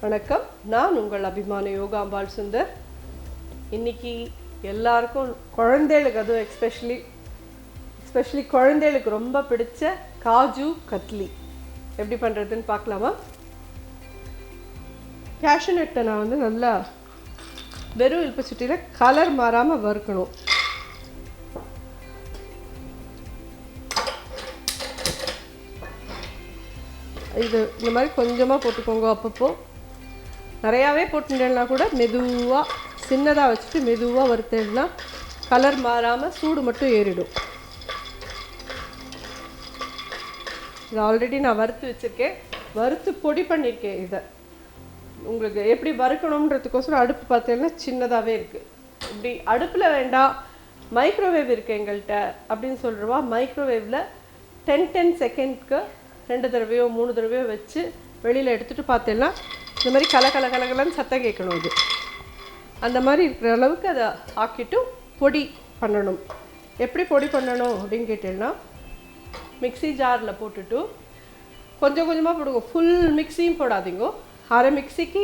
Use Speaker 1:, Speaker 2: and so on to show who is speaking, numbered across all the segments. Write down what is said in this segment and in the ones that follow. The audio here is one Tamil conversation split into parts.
Speaker 1: வணக்கம், நான் உங்கள் அபிமான யோகாம்பால் சுந்தர். இன்றைக்கி எல்லாருக்கும் குழந்தைகளுக்கு, அதுவும் எஸ்பெஷலி குழந்தைகளுக்கு ரொம்ப பிடிச்ச காஜு கத்லி எப்படி பண்ணுறதுன்னு பார்க்கலாமா? கேஷ்யூ நட்டை நான் நல்லா வெறும் இல்பச்சட்டியில் கலர் மாறாமல் வறுக்கணும். இது இந்த மாதிரி கொஞ்சமாக போட்டுக்கோங்க. அப்பப்போ நிறையாவே போட்டுட்டேன்னா கூட மெதுவாக சின்னதாக வச்சுட்டு மெதுவாக வறுத்தேன்னா கலர் மாறாமல் சூடு மட்டும் ஏறிடும். இது ஆல்ரெடி நான் வறுத்து வச்சுருக்கேன், வறுத்து பொடி பண்ணியிருக்கேன். இதை உங்களுக்கு எப்படி வறுக்கணுன்றதுக்கோசரம் அடுப்பு பார்த்தீங்கன்னா சின்னதாகவே இருக்குது. இப்படி அடுப்பில் வேண்டாம், மைக்ரோவேவ் இருக்குது எங்கள்கிட்ட அப்படின்னு சொல்கிறவா மைக்ரோவேவில் 10 செகண்ட்க்கு 2 தடவையோ 3 தடவையோ வச்சு வெளியில் எடுத்துகிட்டு பார்த்தேன்னா இந்த மாதிரி கலகலன்னு சத்தம் கேட்கணும். இது அந்த மாதிரி இருக்கிற அளவுக்கு அதை ஆக்கிட்டு பொடி பண்ணணும். எப்படி பொடி பண்ணணும் அப்படின்னு கேட்டேன்னா, மிக்ஸி ஜாரில் போட்டுட்டு கொஞ்சம் கொஞ்சமாக போடுங்க. ஃபுல் மிக்ஸியும் போடாதீங்க, அரை மிக்ஸிக்கு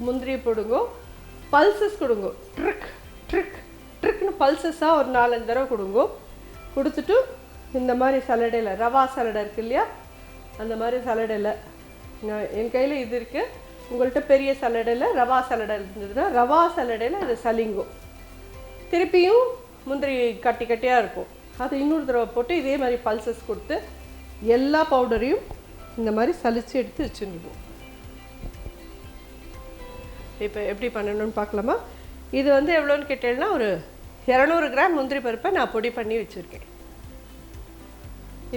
Speaker 1: முந்திரி போடுங்க. பல்சஸ் கொடுங்க, ட்ரிக்னு பல்சஸாக ஒரு 4-5 தடவை கொடுங்க. கொடுத்துட்டு இந்த மாதிரி சலடையில், ரவா சலடை இருக்குது இல்லையா, அந்த மாதிரி சலடையில், என் கையில் இது இருக்குது, உங்கள்கிட்ட பெரிய சலடையில் ரவா சலடை இருந்ததுன்னா ரவா சலடையில் அதை சலிங்கும். திருப்பியும் முந்திரி கட்டியாக இருக்கும், அது இன்னொரு தடவை போட்டு இதே மாதிரி பல்சஸ் கொடுத்து எல்லா பவுடரையும் இந்த மாதிரி சலித்து எடுத்து வச்சுருவோம். இப்போ எப்படி பண்ணணும்னு பார்க்கலாமா? இது எவ்வளோன்னு கேட்டேன்னா, ஒரு 200 கிராம் முந்திரி பருப்பை நான் பொடி பண்ணி வச்சுருக்கேன்.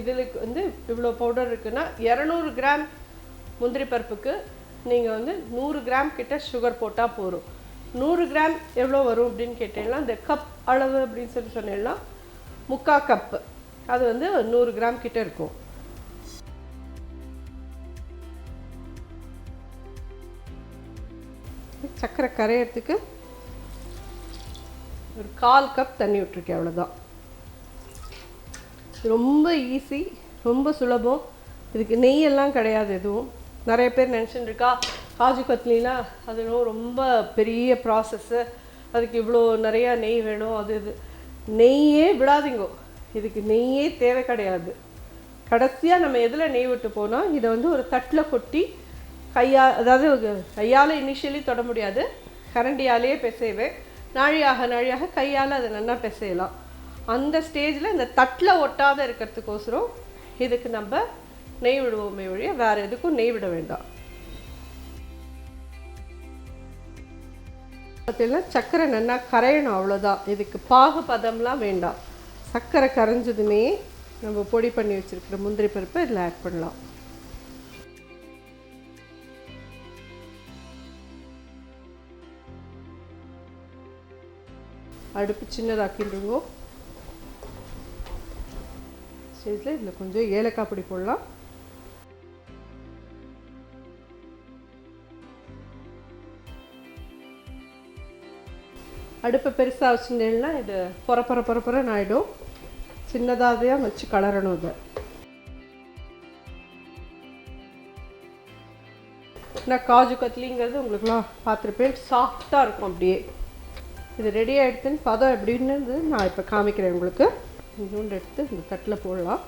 Speaker 1: இதில் இவ்வளோ பவுடர் இருக்குன்னா 200 கிராம் முந்திரி பருப்புக்கு நீங்கள் 100 கிராம் கிட்ட சுகர் போட்டால் போதும். 100 கிராம் எவ்வளோ வரும் அப்படின்னு கேட்டீங்கன்னா, இந்த கப் அளவு அப்படின்னு சொன்னேன்னா 3/4 கப்பு, அது 100 கிராம் கிட்ட இருக்கும். சர்க்கரை கரையிறதுக்கு ஒரு 1/4 கப் தண்ணி விட்டுருக்கேன், அவ்வளோதான். ரொம்ப ஈஸி, ரொம்ப சுலபம். இதுக்கு நெய்யெல்லாம் கிடையாது எதுவும். நிறைய பேர் நினச்சிட்டு இருக்கா காஜு கத்லினா அது ரொம்ப பெரிய ப்ராசஸ்ஸு, அதுக்கு இவ்வளோ நிறையா நெய் வேணும், அது இது. நெய்யே விடாதீங்கோ, இதுக்கு நெய்யே தேவை கிடையாது. கடைசியாக நம்ம எதில் நெய் விட்டு போனால் இதை ஒரு தட்டில் கொட்டி அதாவது கையால் இனிஷியலி தொட முடியாது, கரண்டியாலேயே பிசைவேன். நாழியாக கையால் அதை நல்லா பிசையலாம். அந்த ஸ்டேஜில் இந்த தட்டில் ஒட்டாத இருக்கிறதுக்கோசரம் இதுக்கு நம்ம நெய் விடுவோமே ஒழிய வேறு எதுக்கும் நெய் விட வேண்டாம். பார்த்தீங்கன்னா சர்க்கரை நல்லா கரையணும், அவ்வளோதான். இதுக்கு பாகு பதம்லாம் வேண்டாம். சர்க்கரை கரைஞ்சதுமே நம்ம பொடி பண்ணி வச்சுருக்கிற முந்திரி பருப்பை இதில் ஆட் பண்ணலாம். அடுப்பு சின்னதாக்கிடுங்க. இதில் கொஞ்சம் ஏலக்காய் பொடி போடலாம். அடுப்பை பெருசாக வச்சுருந்தேன்னா இது பொறன்னு ஆகிடும். சின்னதாக வச்சு கலரணும். இதை நான் காஜு கத்லிங்கிறது உங்களுக்குலாம் பார்த்துருப்பேன், சாஃப்டாக இருக்கும் அப்படியே. இது ரெடி ஆகிடுதுன்னு பதம் எப்படின்னு நான் இப்போ காமிக்கிறேன் உங்களுக்கு. கொஞ்சோண்டு எடுத்து இந்த தட்டில் போடலாம்.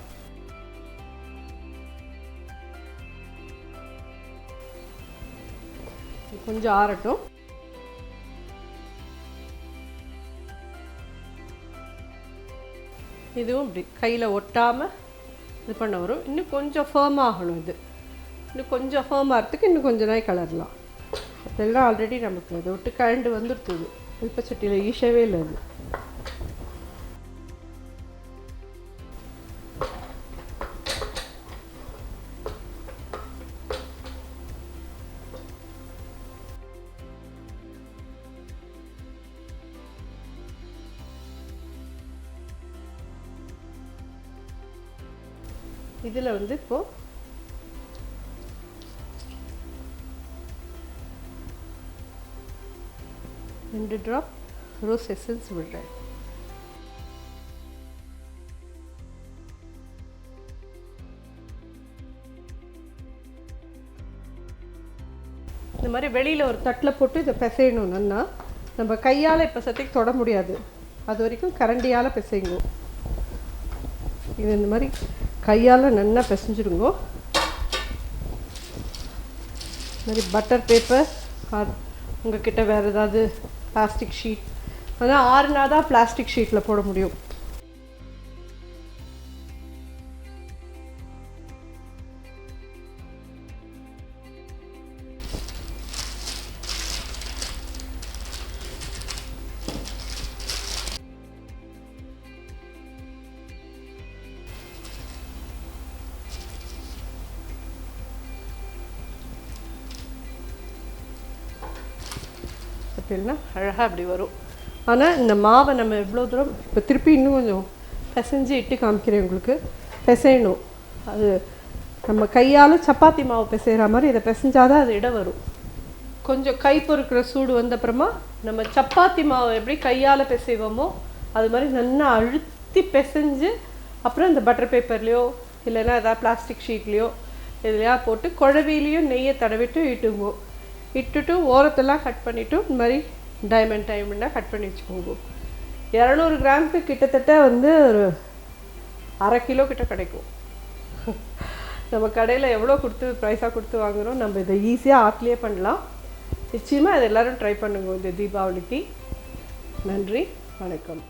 Speaker 1: கொஞ்சம் ஆறட்டும். இதுவும் இப்படி கையில் ஒட்டாமல் இது பண்ண வரும். இன்னும் கொஞ்சம் ஃபேர்ம் ஆகணும். இது இன்னும் கொஞ்சம் ஃபேர்ம் ஆகிறதுக்கு இன்னும் கொஞ்சம் நாள் கலரலாம். அதெல்லாம் ஆல்ரெடி நமக்கு அதை விட்டு கழண்டு வந்துடுத்துது. இப்போ சட்டியில் ஈஸியாகவே இல்லை. அது இதில் இப்போது 2 ட்ராப் ரோஸ் எசன்ஸ் விடுறேன். இந்த மாதிரி வெளியில் ஒரு தட்டில் போட்டு இதை பிசையணும். நல்லா நம்ம கையால் இப்போ சத்திக்கு தொட முடியாது, அது வரைக்கும் கரண்டியால் பிசைங்க. இது இந்த மாதிரி கையால் நல்லா பிசைஞ்சிருங்கோ. இந்த மாதிரி பட்டர் பேப்பர் ஆர் உங்கள்கிட்ட வேறு ஏதாவது பிளாஸ்டிக் ஷீட், ஆனால் 6 நாள் தான் பிளாஸ்டிக் ஷீட்டில் போட முடியும். அப்படின்னா அழகாக அப்படி வரும். ஆனால் இந்த மாவை நம்ம எவ்வளோ தூரம் இப்போ திருப்பி இன்னும் கொஞ்சம் பிசைஞ்சு இட்டு காமிக்கிறேன் உங்களுக்கு. பிசையணும், அது நம்ம கையால் சப்பாத்தி மாவு பிசைகிற மாதிரி இதை பிசைஞ்சாதான் அது இடம் வரும். கொஞ்சம் கை பொறுக்கிற சூடு வந்தப்புறமா நம்ம சப்பாத்தி மாவு எப்படி கையால் பிசைவோமோ அது மாதிரி நல்லா அழுத்தி பிசைஞ்சு அப்புறம் இந்த பட்டர் பேப்பர்லேயோ இல்லைன்னா ஏதாவது பிளாஸ்டிக் ஷீட்லேயோ இதுலையா போட்டு குழவிலையும் நெய்யை தடவிட்டு இட்டுங்கோ. இட்டுட்டு ஓரத்தெல்லாம் கட் பண்ணிவிட்டு இந்த மாதிரி டைமண்டாக கட் பண்ணி வச்சுக்கோங்க. 200 கிராமுக்கு கிட்டத்தட்ட வந்து ஒரு 1/2 கிலோ கிட்ட கிடைக்கும். நம்ம கடையில் எவ்வளோ கொடுத்து ப்ரைஸாக கொடுத்து வாங்குகிறோம், நம்ம இதை ஈஸியாக ஆட்லேயே பண்ணலாம். நிச்சயமாக இதை எல்லோரும் ட்ரை பண்ணுங்க இந்த தீபாவளிக்கு. நன்றி, வணக்கம்.